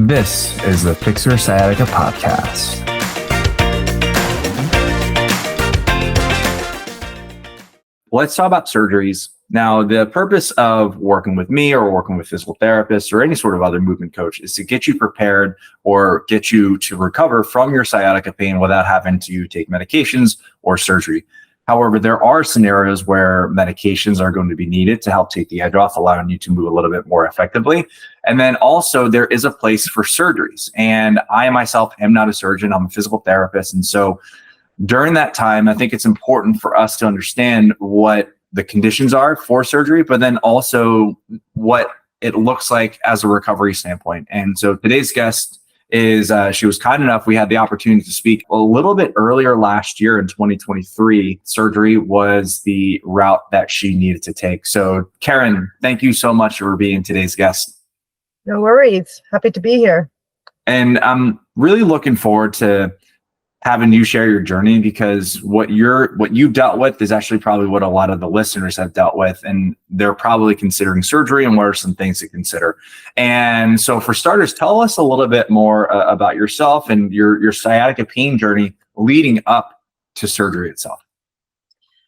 This is the Fix Your Sciatica podcast. Let's talk about surgeries. Now, the purpose of working with me or working with physical therapists or any sort of other movement coach is to get you prepared or get you to recover from your sciatica pain without having to take medications or surgery. However, there are scenarios where medications are going to be needed to help take the edge off, allowing you to move a little bit more effectively. And then also there is a place for surgeries. And I myself am not a surgeon, I'm a physical therapist. And so during that time, I think it's important for us to understand what the conditions are for surgery, but then also what it looks like as a recovery standpoint. And so today's guest is, she was kind enough, we had the opportunity to speak a little bit earlier last year in 2023. Surgery was the route that she needed to take. So Keren, thank you so much for being today's guest. No worries. Happy to be here. And I'm really looking forward to having you share your journey, because what you dealt with is actually probably what a lot of the listeners have dealt with, and they're probably considering surgery and what are some things to consider. And so for starters, tell us a little bit more about yourself and your sciatica pain journey leading up to surgery itself.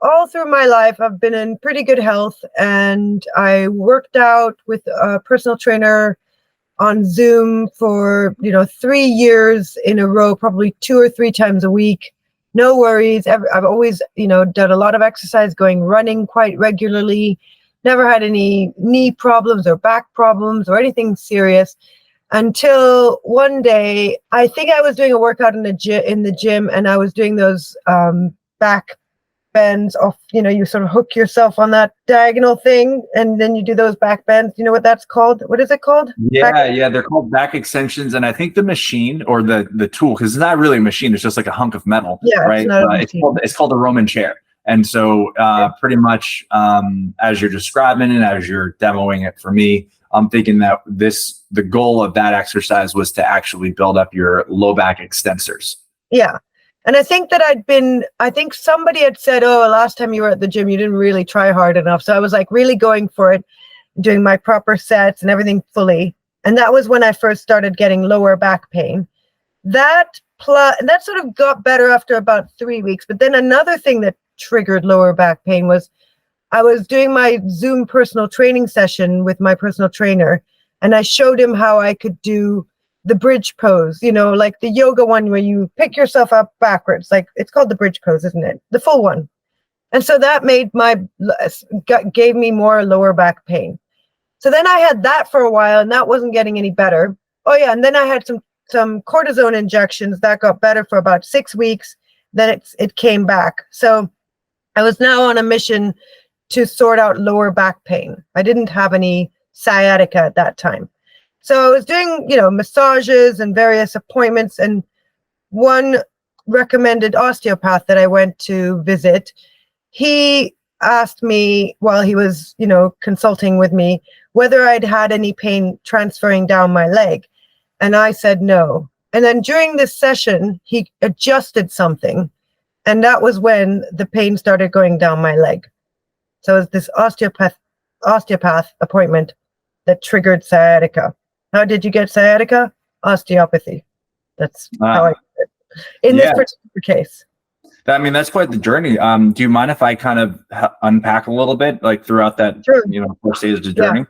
All through my life, I've been in pretty good health, and I worked out with a personal trainer on Zoom for 3 years in a row, probably 2 or 3 times a week. No worries. I've always done a lot of exercise, going running quite regularly. Never had any knee problems or back problems or anything serious, until one day I think I was doing a workout in the gym, and I was doing those back bends off. You sort of hook yourself on that diagonal thing, and then you do those back bends. You know what that's called? What is it called? Yeah, they're called back extensions. And I think the machine or the tool, because it's not really a machine, it's just like a hunk of metal. Yeah, right. It's not a machine. It's called a Roman chair. And so pretty much as you're describing it, as you're demoing it for me, I'm thinking that the goal of that exercise was to actually build up your low back extensors. Yeah. And I think that I think somebody had said, oh, last time you were at the gym, you didn't really try hard enough. So I was like really going for it, doing my proper sets and everything fully. And that was when I first started getting lower back pain. That sort of got better after about 3 weeks. But then another thing that triggered lower back pain was I was doing my Zoom personal training session with my personal trainer, and I showed him how I could do the bridge pose, like the yoga one where you pick yourself up backwards. Like, it's called the bridge pose, isn't it? The full one. And so that gave me more lower back pain. So then I had that for a while, and that wasn't getting any better. Oh yeah. And then I had some cortisone injections that got better for about 6 weeks. Then it came back. So I was now on a mission to sort out lower back pain. I didn't have any sciatica at that time. So I was doing, massages and various appointments, and one recommended osteopath that I went to visit, he asked me while he was, consulting with me, whether I'd had any pain transferring down my leg. And I said no. And then during this session, he adjusted something, and that was when the pain started going down my leg. So it was this osteopath appointment that triggered sciatica. How did you get sciatica? Osteopathy. That's how I did it in this particular case. That's quite the journey. Do you mind if I kind of unpack a little bit, like throughout that, Sure. 4 stages of the journey? Yeah.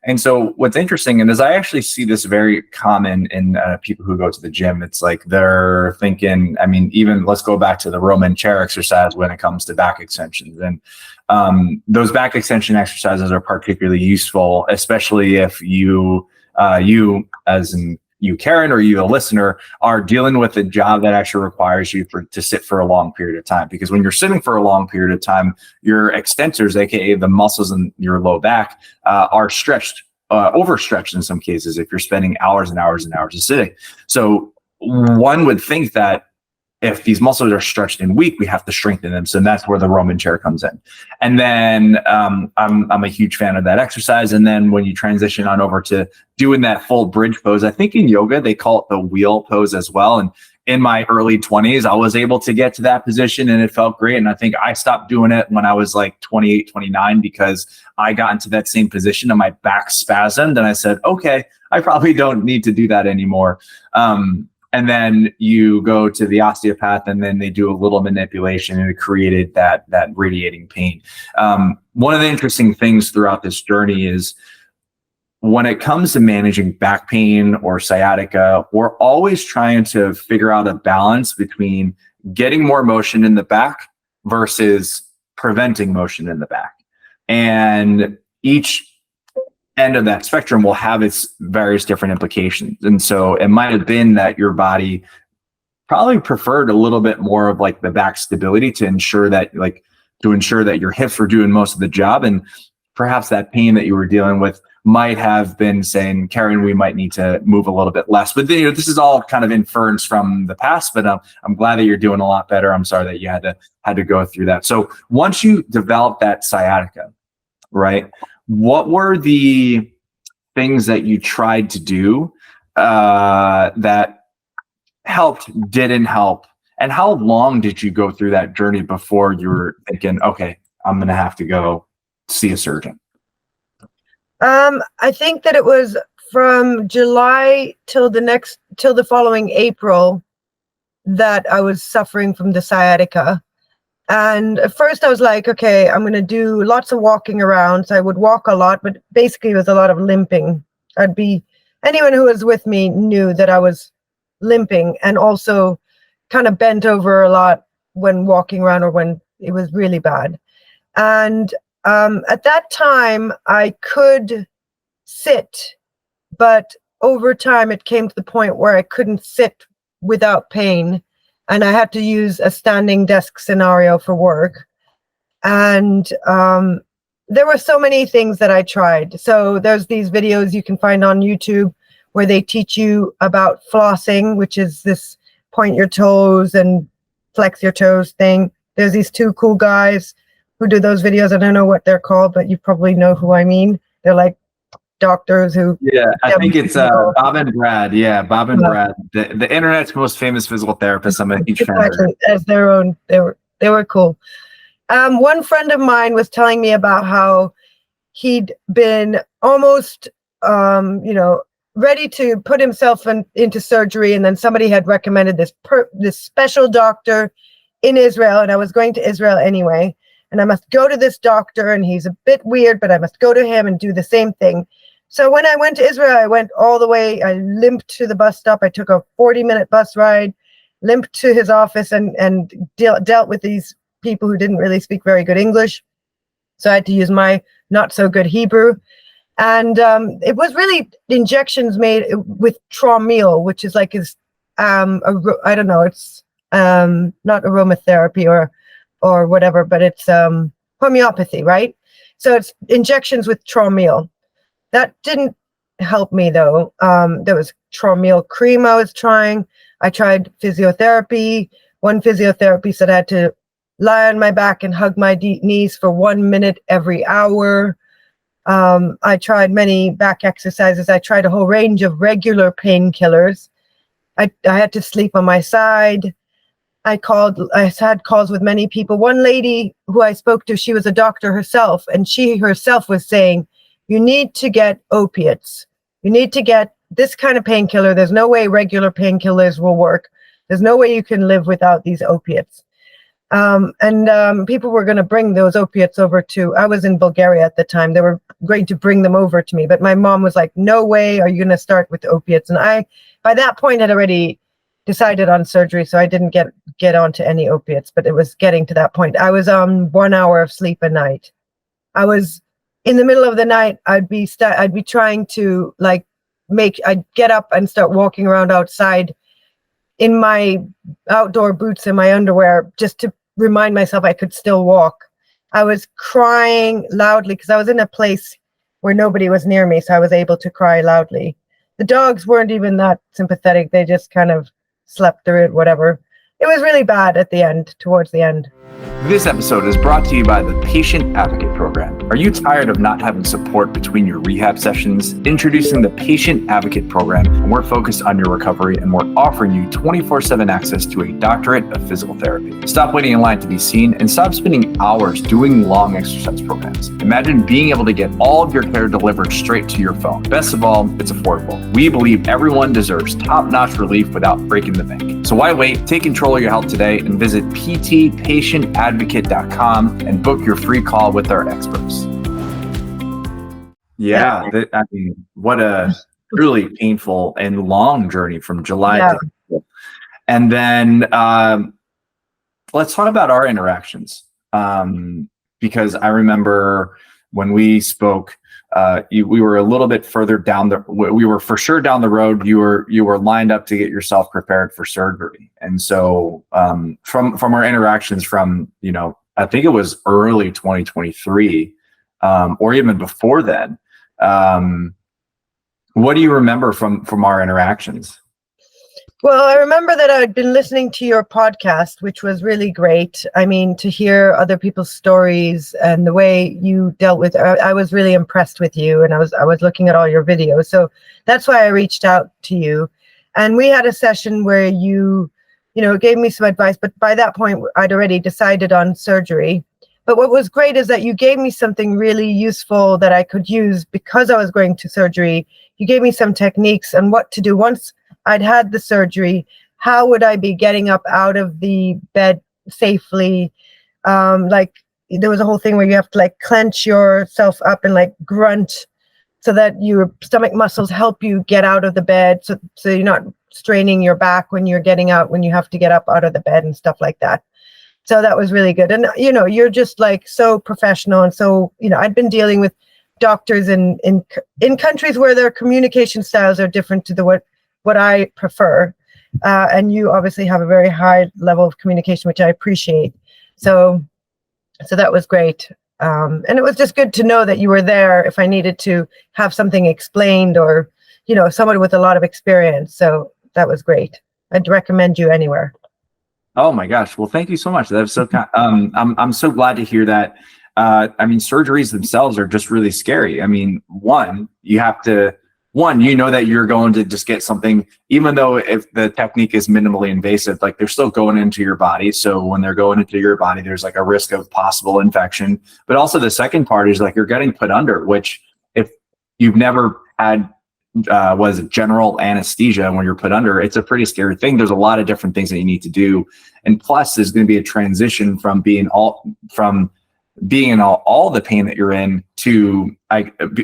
And so what's interesting, and as I actually see this very common in people who go to the gym, it's like they're thinking, even let's go back to the Roman chair exercise when it comes to back extensions. And those back extension exercises are particularly useful, especially if you as in you, Keren, or you, a listener, are dealing with a job that actually requires you to sit for a long period of time. Because when you're sitting for a long period of time, your extensors, aka the muscles in your low back, are stretched, overstretched in some cases if you're spending hours and hours and hours of sitting. So one would think that if these muscles are stretched and weak, we have to strengthen them. So that's where the Roman chair comes in. And then I'm a huge fan of that exercise. And then when you transition on over to doing that full bridge pose, I think in yoga, they call it the wheel pose as well. And in my early 20s, I was able to get to that position and it felt great. And I think I stopped doing it when I was like 28, 29, because I got into that same position and my back spasmed. And I said, okay, I probably don't need to do that anymore. And then you go to the osteopath and then they do a little manipulation and it created that radiating pain. One of the interesting things throughout this journey is when it comes to managing back pain or sciatica, we're always trying to figure out a balance between getting more motion in the back versus preventing motion in the back. And each end of that spectrum will have its various different implications. And so it might have been that your body probably preferred a little bit more of like the back stability to ensure that your hips were doing most of the job. And perhaps that pain that you were dealing with might have been saying, Keren, we might need to move a little bit less. But this is all kind of inference from the past, but I'm glad that you're doing a lot better. I'm sorry that you had to go through that. So once you develop that sciatica, right, what were the things that you tried to do that helped, didn't help? And how long did you go through that journey before you were thinking, okay, I'm going to have to go see a surgeon? I think that it was from July till the following April that I was suffering from the sciatica. And at first I was like, okay, I'm going to do lots of walking around. So I would walk a lot, but basically it was a lot of limping. Anyone who was with me knew that I was limping and also kind of bent over a lot when walking around or when it was really bad. And at that time I could sit, but over time it came to the point where I couldn't sit without pain. And I had to use a standing desk scenario for work. And there were so many things that I tried. So there's these videos you can find on YouTube where they teach you about flossing, which is this point your toes and flex your toes thing. There's these two cool guys who do those videos. I don't know what they're called, but you probably know who I mean. They're like doctors who... Yeah, I think it's Bob and Brad. Yeah, Bob and Brad, the internet's most famous physical therapists. I'm a huge fan of it. As their own, they were cool. One friend of mine was telling me about how he'd been almost, ready to put himself into surgery, and then somebody had recommended this special doctor in Israel, and I was going to Israel anyway, and I must go to this doctor, and he's a bit weird, but I must go to him and do the same thing. So when I went to Israel, I went all the way. I limped to the bus stop. I took a 40-minute bus ride, limped to his office, and dealt with these people who didn't really speak very good English. So I had to use my not so good Hebrew. And it was really injections made with Traumeel, which is like I don't know, it's not aromatherapy or whatever, but it's homeopathy, right? So it's injections with Traumeel. That didn't help me though. There was Traumeel cream I was trying. I tried physiotherapy. One physiotherapy said I had to lie on my back and hug my knees for 1 minute every hour. I tried many back exercises. I tried a whole range of regular painkillers. I had to sleep on my side. I had calls with many people. One lady who I spoke to, she was a doctor herself, and she herself was saying, you need to get opiates. You need to get this kind of painkiller. There's no way regular painkillers will work. There's no way you can live without these opiates. People were going to bring those opiates over I was in Bulgaria at the time. They were going to bring them over to me, but my mom was like, no way are you going to start with opiates. And I, by that point, had already decided on surgery, so I didn't get onto any opiates, but it was getting to that point. I was on 1 hour of sleep a night. I was in the middle of the night. I'd be trying to I'd get up and start walking around outside in my outdoor boots and my underwear just to remind myself I could still walk. I was crying loudly because I was in a place where nobody was near me, so I was able to cry loudly. The dogs weren't even that sympathetic. They just kind of slept through it, whatever. it was really bad at the end, towards the end. This episode is brought to you by the Patient Advocate Program. Are you tired of not having support between your rehab sessions? Introducing the Patient Advocate Program, and we're focused on your recovery, and we're offering you 24/7 access to a doctorate of physical therapy. Stop waiting in line to be seen and stop spending hours doing long exercise programs. Imagine being able to get all of your care delivered straight to your phone. Best of all, it's affordable. We believe everyone deserves top-notch relief without breaking the bank. So why wait? Take control of your health today and visit ptpatientadvocate.com and book your free call with our experts. Yeah, I mean, what a really painful and long journey from July to April. And then let's talk about our interactions. Because I remember when we spoke, we were a little bit further down we were for sure down the road. You were lined up to get yourself prepared for surgery. And so from our interactions from, I think it was early 2023, or even before then, what do you remember from our interactions? Well, I remember that I'd been listening to your podcast, which was really great. I mean, to hear other people's stories and the way you dealt with, I was really impressed with you, and I was looking at all your videos. So that's why I reached out to you. And we had a session where you gave me some advice, but by that point I'd already decided on surgery. But what was great is that you gave me something really useful that I could use because I was going to surgery. You gave me some techniques on what to do once I'd had the surgery. How would I be getting up out of the bed safely? Like there was a whole thing where you have to like clench yourself up and like grunt so that your stomach muscles help you get out of the bed. So you're not straining your back when you're getting out, when you have to get up out of the bed and stuff like that. So that was really good. And, you're just like so professional. And so, I'd been dealing with doctors in countries where their communication styles are different to what I prefer. And you obviously have a very high level of communication, which I appreciate. So that was great. And it was just good to know that you were there if I needed to have something explained or, someone with a lot of experience. So that was great. I'd recommend you anywhere. Oh my gosh. Well, thank you so much. That was so kind. I'm so glad to hear that. I mean, surgeries themselves are just really scary. I mean, that you're going to just get something, even though if the technique is minimally invasive, like they're still going into your body. So when they're going into your body, there's like a risk of possible infection. But also the second part is like you're getting put under, which if you've never had general anesthesia when you're put under, it's a pretty scary thing. There's a lot of different things that you need to do. And plus there's going to be a transition from being in all the pain that you're in to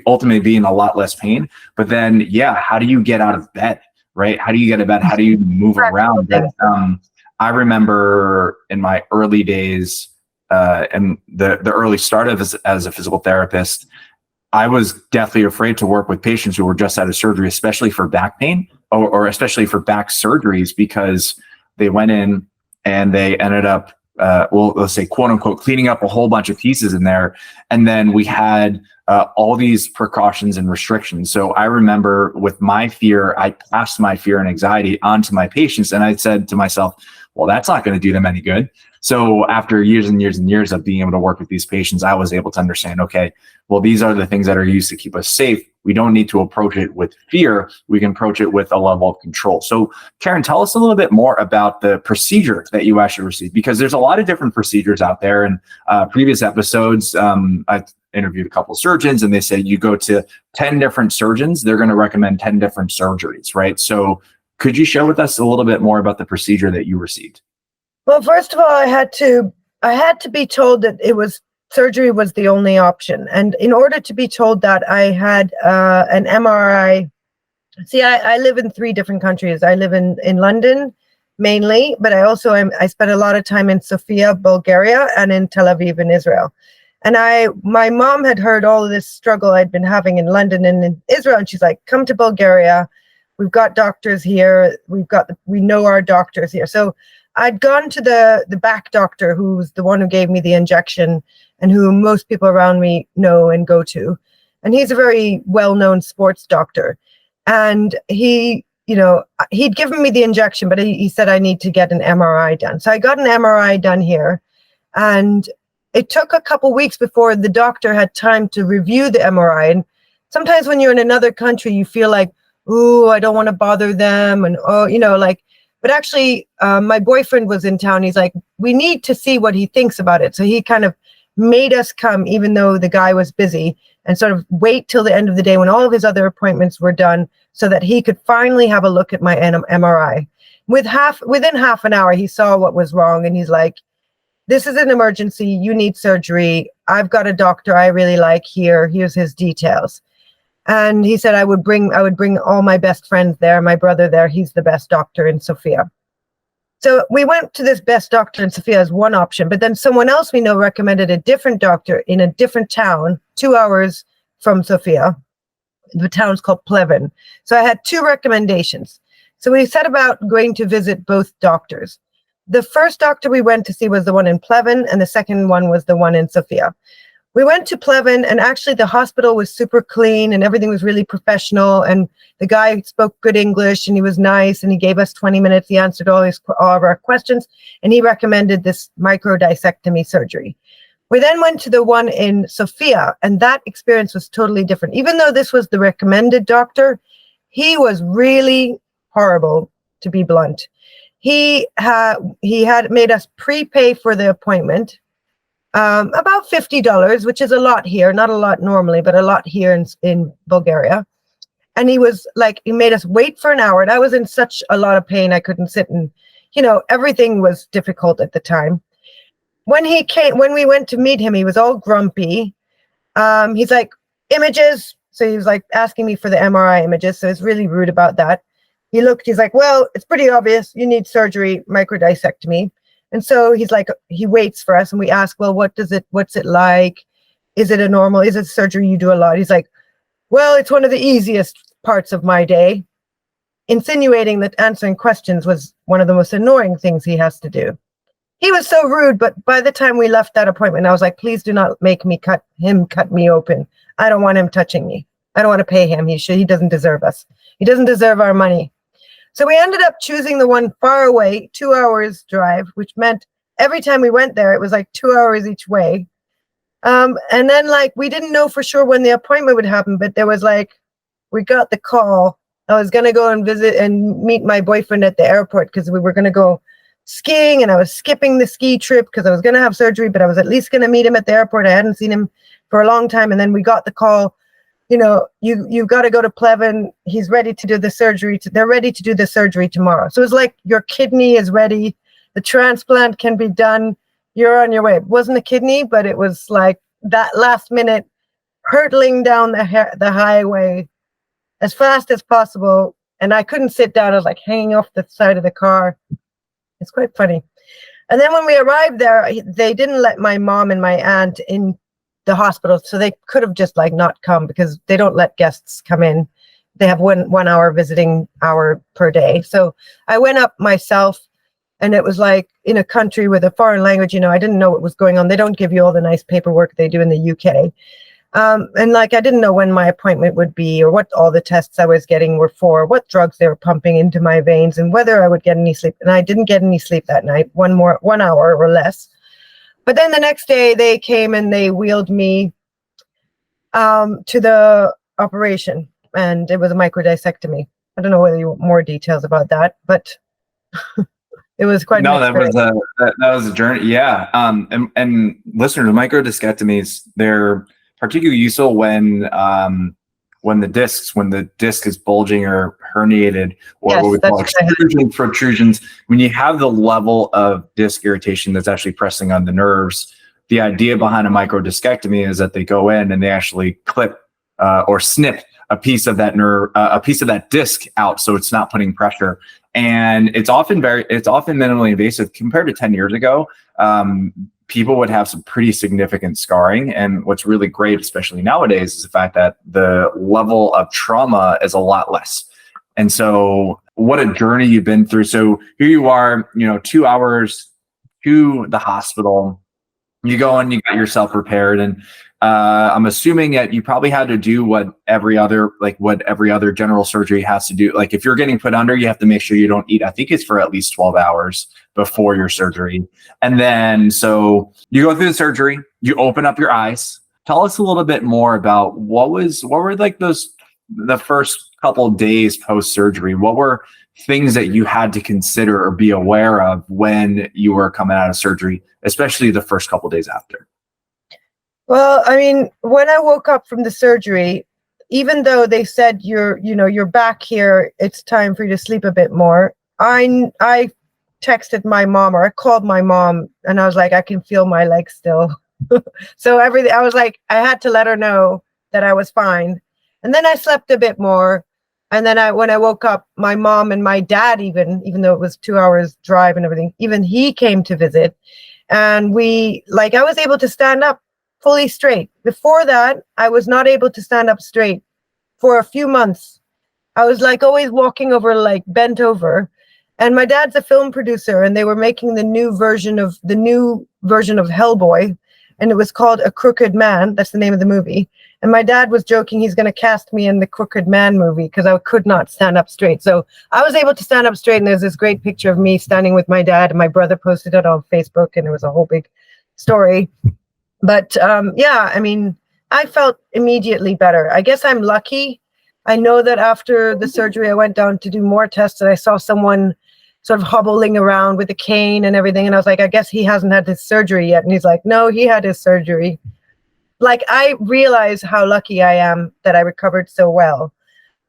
ultimately being a lot less pain. But then, how do you get out of bed, right? How do you get out of bed? How do you move around? I remember in my early days and the early start of as a physical therapist, I was deathly afraid to work with patients who were just out of surgery, especially for back pain or especially for back surgeries, because they went in and they ended up, let's say, quote unquote, cleaning up a whole bunch of pieces in there. And then we had all these precautions and restrictions. So I remember with my fear, I passed my fear and anxiety onto my patients. And I said to myself, well, that's not going to do them any good. So after years and years and years of being able to work with these patients, I was able to understand, okay, well, these are the things that are used to keep us safe. We don't need to approach it with fear. We can approach it with a level of control. So Keren, tell us a little bit more about the procedure that you actually received, because there's a lot of different procedures out there. And previous episodes, I interviewed a couple of surgeons and they said you go to 10 different surgeons, they're going to recommend 10 different surgeries, right? So could you share with us a little bit more about the procedure that you received? Well, first of all, I had to be told that surgery was the only option. And in order to be told that, I had an MRI. See, I live in 3 different countries. I live in London mainly, but I spent a lot of time in Sofia, Bulgaria, and in Tel Aviv in Israel. And my mom had heard all of this struggle I'd been having in London and in Israel. And she's like, come to Bulgaria. We've got doctors here. We know our doctors here. So I'd gone to the back doctor, who's the one who gave me the injection and who most people around me know and go to. And he's a very well-known sports doctor. And he he'd given me the injection, but he said I need to get an MRI done. So I got an MRI done here, and it took a couple weeks before the doctor had time to review the MRI. And sometimes when you're in another country, you feel like, ooh, I don't want to bother them. And, but actually, my boyfriend was in town. He's like, we need to see what he thinks about it. So he kind of made us come, even though the guy was busy, and sort of wait till the end of the day when all of his other appointments were done so that he could finally have a look at my MRI. Within half an hour, he saw what was wrong, and he's like, this is an emergency. You need surgery. I've got a doctor I really like here. Here's his details. And he said I would bring all my best friends there, my brother there. He's the best doctor in Sofia. So we went to this best doctor in Sofia as one option, but then someone else we know recommended a different doctor in a different town, 2 hours from Sofia. The town's called Pleven. So I had two recommendations. So we set about going to visit both doctors. The first doctor we went to see was the one in Pleven, and the second one was the one in Sofia. We went to Pleven, and actually the hospital was super clean and everything was really professional. And the guy spoke good English and he was nice, and he gave us 20 minutes. He answered all of our questions, and he recommended this microdiscectomy surgery. We then went to the one in Sofia, and that experience was totally different. Even though this was the recommended doctor, he was really horrible, to be blunt. He had made us prepay for the appointment. About $50, which is a lot here, not a lot normally, but a lot here in Bulgaria. And he was like, he made us wait for an hour. And I was in such a lot of pain, I couldn't sit, and, everything was difficult at the time. When we went to meet him, he was all grumpy. He's like, images. So he was like asking me for the MRI images. So it's really rude about that. He's like, well, it's pretty obvious. You need surgery, microdiscectomy. And so he's like, he waits for us, and we ask, well, what's it like? Is it a surgery you do a lot? He's like, well, it's one of the easiest parts of my day, insinuating that answering questions was one of the most annoying things he has to do. He was so rude, but by the time we left that appointment, I was like, please do not make me cut me open. I don't want him touching me. I don't want to pay him. He doesn't deserve us. He doesn't deserve our money. So we ended up choosing the one far away, 2 hours drive, which meant every time we went there, it was like 2 hours each way. And then we didn't know for sure when the appointment would happen, but there was we got the call. I was going to go and visit and meet my boyfriend at the airport because we were going to go skiing, and I was skipping the ski trip because I was going to have surgery, but I was at least going to meet him at the airport. I hadn't seen him for a long time. And then we got the call, you've got to go to Pleven. He's ready to do the surgery. They're ready to do the surgery tomorrow. So it's like, your kidney is ready. The transplant can be done. You're on your way. It wasn't a kidney, but it was like that last minute hurtling down the highway as fast as possible. And I couldn't sit down. I was like hanging off the side of the car. It's quite funny. And then when we arrived there, they didn't let my mom and my aunt in the hospital, so they could have just not come, because they don't let guests come in. They have one hour visiting hour per day. So I went up myself, and it was like in a country with a foreign language, I didn't know what was going on. They don't give you all the nice paperwork they do in the UK. And I didn't know when my appointment would be, or what all the tests I was getting were for, what drugs they were pumping into my veins, and whether I would get any sleep. And I didn't get any sleep that night, 1 hour or less. But then the next day they came and they wheeled me to the operation, and it was a microdiscectomy. I don't know whether you want more details about that, but it was quite. No, that was a journey. Yeah. And listeners, microdiscectomies, they're particularly useful when the disc is bulging or herniated, or yes, what we call protrusions. When you have the level of disc irritation that's actually pressing on the nerves, the idea behind a microdiscectomy is that they go in and they actually clip or snip a piece of that nerve, a piece of that disc out, so it's not putting pressure. And it's often minimally invasive compared to 10 years ago. People would have some pretty significant scarring. And what's really great, especially nowadays, is the fact that the level of trauma is a lot less. And so what a journey you've been through. So here you are, 2 hours to the hospital. You go and you get yourself prepared. And I'm assuming that you probably had to do what every other general surgery has to do. Like if you're getting put under, you have to make sure you don't eat. I think it's for at least 12 hours before your surgery. And then, so you go through the surgery, you open up your eyes. Tell us a little bit more about what were like the first couple of days post-surgery. What were things that you had to consider or be aware of when you were coming out of surgery, especially the first couple of days after? Well, I mean, when I woke up from the surgery, even though they said you're back here, it's time for you to sleep a bit more. I texted my mom, or I called my mom, and I was like, I can feel my legs still. So everything, I was like, I had to let her know that I was fine. And then I slept a bit more. And then when I woke up, my mom and my dad, even though it was 2 hours drive and everything, even he came to visit. And I was able to stand up fully straight. Before that, I was not able to stand up straight for a few months. I was like always walking over, like bent over. And my dad's a film producer, and they were making the new version of Hellboy, and it was called A Crooked Man. That's the name of the movie. And my dad was joking he's going to cast me in the Crooked Man movie because I could not stand up straight. So I was able to stand up straight, and there's this great picture of me standing with my dad, and my brother posted it on Facebook, and it was a whole big story. But I mean, I felt immediately better. I guess I'm lucky. I know that after the surgery, I went down to do more tests, and I saw someone sort of hobbling around with a cane and everything. And I was like, I guess he hasn't had his surgery yet. And he's like, no, he had his surgery. Like, I realize how lucky I am that I recovered so well.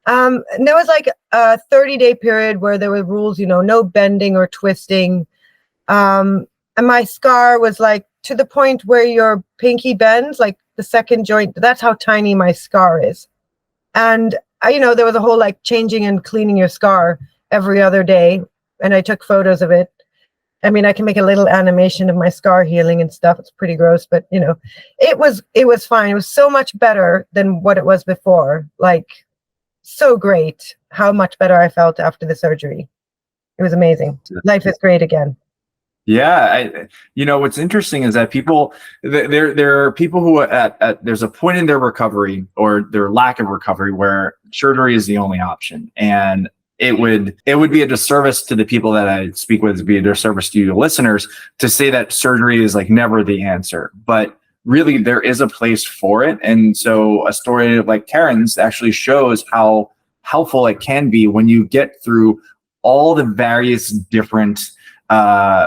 And there was like a 30-day period where there were rules, no bending or twisting. And my scar was like to the point where your pinky bends, like the second joint. That's how tiny my scar is. And, there was a whole like changing and cleaning your scar every other day. And I took photos of it. I mean, I can make a little animation of my scar healing and stuff. It's pretty gross, but it was fine. It was so much better than what it was before. Like, so great how much better I felt after the surgery. It was amazing. Life is great again. Yeah, what's interesting is that there are people who there's a point in their recovery or their lack of recovery where surgery is the only option, and it would be a disservice to the people that I speak with, it'd be a disservice to you listeners to say that surgery is like never the answer, but really there is a place for it. And so a story like Keren's actually shows how helpful it can be when you get through all the various different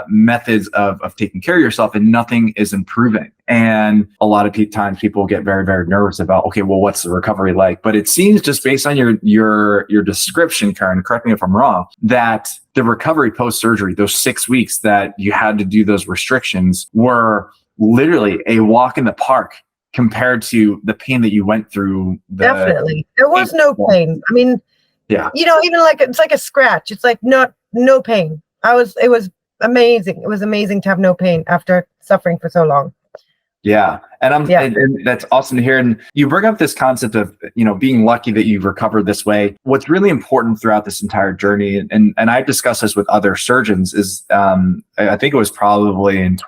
methods of taking care of yourself and nothing is improving. And a lot of times people get very, very nervous about, okay, well, what's the recovery like? But it seems, just based on your description, Keren, correct me if I'm wrong, that the recovery post-surgery, those 6 weeks that you had to do those restrictions, were literally a walk in the park compared to the pain that you went through. Definitely. There was no pain. I mean, yeah, even like, it's like a scratch. It's like no pain. It was amazing. It was amazing to have no pain after suffering for so long. Yeah. And that's awesome to hear. And you bring up this concept of, being lucky that you've recovered this way. What's really important throughout this entire journey, and I've discussed this with other surgeons, is I think it was probably in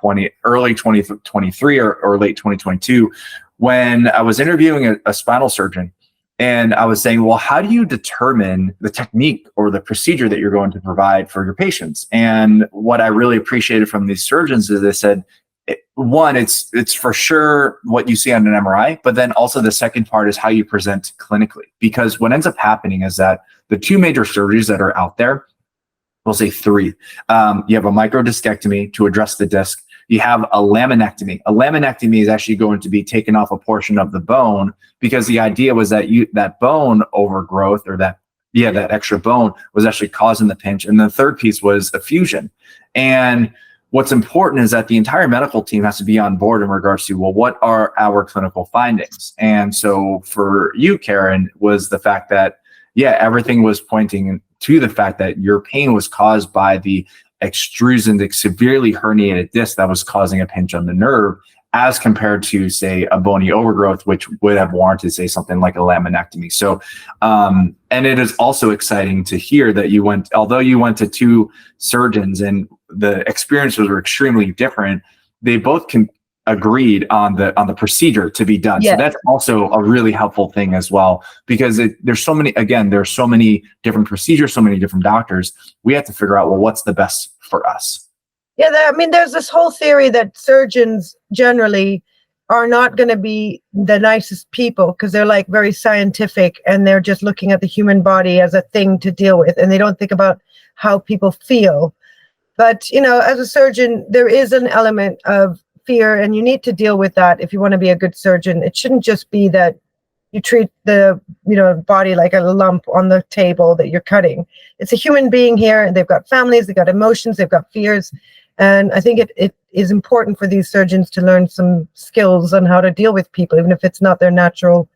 early 2023 or late 2022, when I was interviewing a spinal surgeon. And I was saying, well, how do you determine the technique or the procedure that you're going to provide for your patients? And what I really appreciated from these surgeons is they said, one, it's for sure what you see on an MRI, but then also the second part is how you present clinically. Because what ends up happening is that the two major surgeries that are out there, we'll say three, you have a microdiscectomy to address the disc. You have a laminectomy. A laminectomy is actually going to be taking off a portion of the bone, because the idea was that that bone overgrowth, or that extra bone, was actually causing the pinch. And the third piece was a fusion. And what's important is that the entire medical team has to be on board in regards to, well, what are our clinical findings? And so for you, Keren, was the fact that, everything was pointing to the fact that your pain was caused by the extrusion, the severely herniated disc that was causing a pinch on the nerve, as compared to, say, a bony overgrowth, which would have warranted, say, something like a laminectomy. So, and it is also exciting to hear that although you went to two surgeons and the experiences were extremely different, they both agreed on the procedure to be done. Yes. So that's also a really helpful thing as well, because there's so many different procedures, so many different doctors. We have to figure out, well, what's the best for us. Yeah, I mean, there's this whole theory that surgeons generally are not going to be the nicest people because they're like very scientific and they're just looking at the human body as a thing to deal with, and they don't think about how people feel. But, you know, as a surgeon, there is an element of fear, and you need to deal with that if you want to be a good surgeon. It shouldn't just be that you treat the, you know, body like a lump on the table that you're cutting. It's a human being here, and they've got families, they've got emotions, they've got fears. And I think it is important for these surgeons to learn some skills on how to deal with people, even if it's not their natural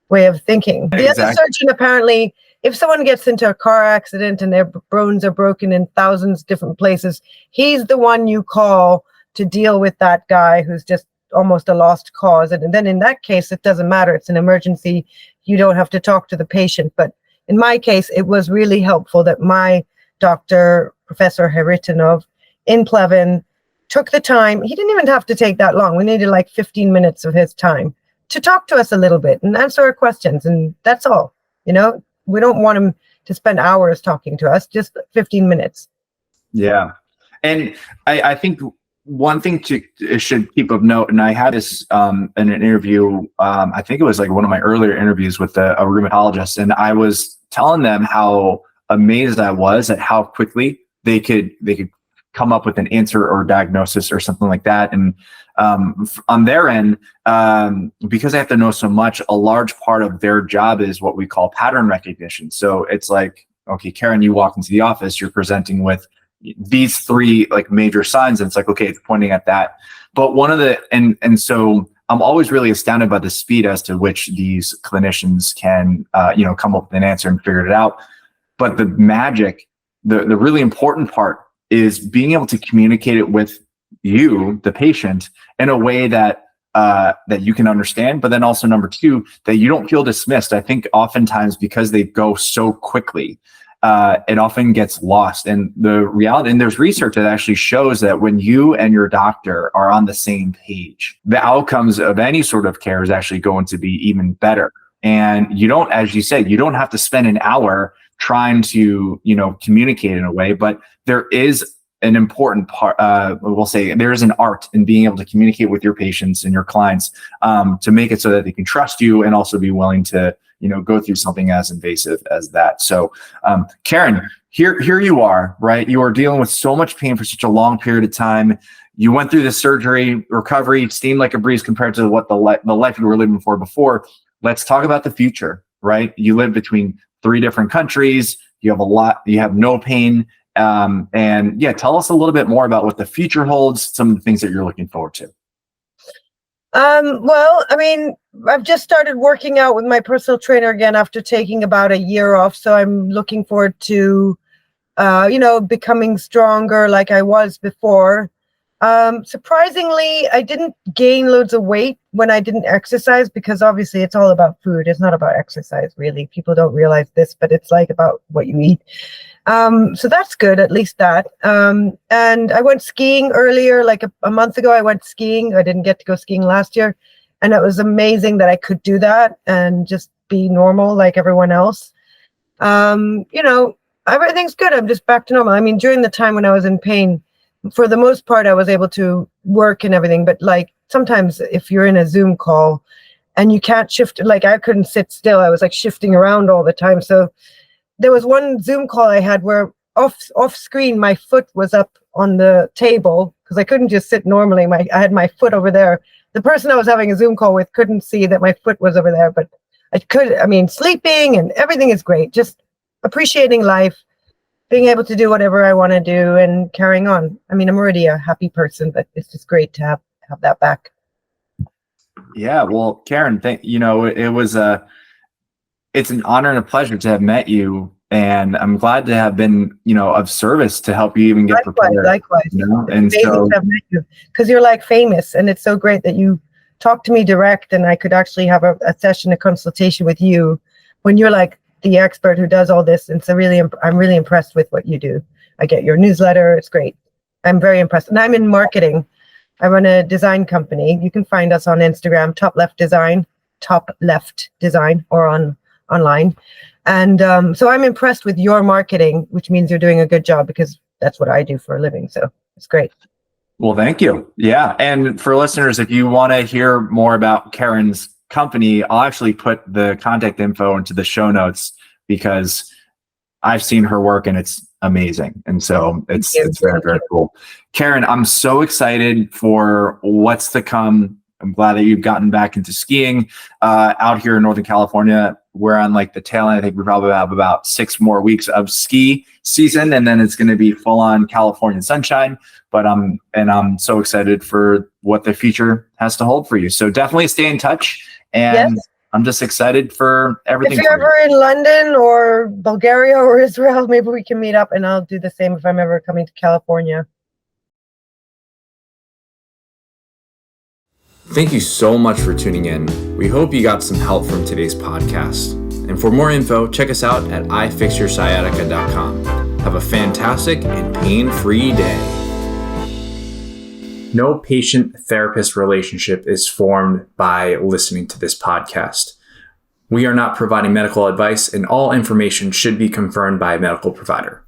way of thinking. The other surgeon, apparently, if someone gets into a car accident and their bones are broken in thousands of different places, he's the one you call to deal with that guy who's just almost a lost cause. And then in that case, it doesn't matter. It's an emergency. You don't have to talk to the patient. But in my case, it was really helpful that my doctor, Professor Haritonov in Plevin, took the time. He didn't even have to take that long. We needed like 15 minutes of his time to talk to us a little bit and answer our questions. And that's all. You know, we don't want him to spend hours talking to us, just 15 minutes. Yeah. And I think one thing should keep of note, and I had this in an interview, I think it was like one of my earlier interviews with a rheumatologist, and I was telling them how amazed I was at how quickly they could come up with an answer or diagnosis or something like that. And on their end, because they have to know so much, a large part of their job is what we call pattern recognition. So it's like, okay, Keren, you walk into the office, you're presenting with these three like major signs, and it's like, okay, it's pointing at that. But one of the, and so I'm always really astounded by the speed as to which these clinicians can, come up with an answer and figure it out. But the magic, the really important part is being able to communicate it with you, the patient, in a way that that you can understand, but then also number two, that you don't feel dismissed. I think oftentimes because they go so quickly, it often gets lost. And the reality, and there's research that actually shows that when you and your doctor are on the same page, the outcomes of any sort of care is actually going to be even better. And you don't, as you said, you don't have to spend an hour trying to, communicate in a way, but there is an important part, we'll say there is an art in being able to communicate with your patients and your clients to make it so that they can trust you and also be willing to, go through something as invasive as that. So, Keren, here you are, right? You are dealing with so much pain for such a long period of time. You went through the surgery, recovery seemed like a breeze compared to what the life you were living before. Let's talk about the future, right? You live between 3 different countries. You have no pain. And yeah, tell us a little bit more about what the future holds, some of the things that you're looking forward to. Well, I mean, I've just started working out with my personal trainer again after taking about a year off. So I'm looking forward to, becoming stronger like I was before. Surprisingly, I didn't gain loads of weight when I didn't exercise, because obviously it's all about food. It's not about exercise, really. People don't realize this, but it's like about what you eat. So that's good, at least that. And I went skiing earlier, like a month ago. I went skiing. I didn't get to go skiing last year. And it was amazing that I could do that and just be normal like everyone else. Everything's good. I'm just back to normal. I mean, during the time when I was in pain, for the most part, I was able to work and everything. But like sometimes if you're in a Zoom call and you can't shift, like I couldn't sit still. I was like shifting around all the time. So there was one Zoom call I had where off screen, my foot was up on the table because I couldn't just sit normally. I had my foot over there. The person I was having a Zoom call with couldn't see that my foot was over there, but I could. I mean, sleeping and everything is great. Just appreciating life, being able to do whatever I want to do and carrying on. I mean, I'm already a happy person, but it's just great to have that back. Yeah, well, Keren, it's an honor and a pleasure to have met you, and I'm glad to have been, of service to help you even get prepared. Likewise. And so, to have met you, because you're like famous, and it's so great that you talk to me direct, and I could actually have a session, a consultation with you when you're like the expert who does all this. And so I'm really impressed with what you do. I get your newsletter. It's great. I'm very impressed. And I'm in marketing. I run a design company. You can find us on Instagram, Top Left Design, or online. And so I'm impressed with your marketing, which means you're doing a good job, because that's what I do for a living. So it's great. Well, thank you. Yeah. And for listeners, if you want to hear more about Keren's company, I'll actually put the contact info into the show notes, because I've seen her work and it's amazing. And so it's very, very cool. Keren, I'm so excited for what's to come. I'm glad that you've gotten back into skiing out here in Northern California. We're on like the tail end. I think we probably have about 6 more weeks of ski season, and then it's going to be full on California sunshine. But I'm so excited for what the future has to hold for you. So definitely stay in touch. And yes, I'm just excited for everything. If you're ever in London or Bulgaria or Israel, maybe we can meet up, and I'll do the same if I'm ever coming to California. Thank you so much for tuning in. We hope you got some help from today's podcast. And for more info, check us out at ifixyoursciatica.com. Have a fantastic and pain-free day. No patient-therapist relationship is formed by listening to this podcast. We are not providing medical advice, and all information should be confirmed by a medical provider.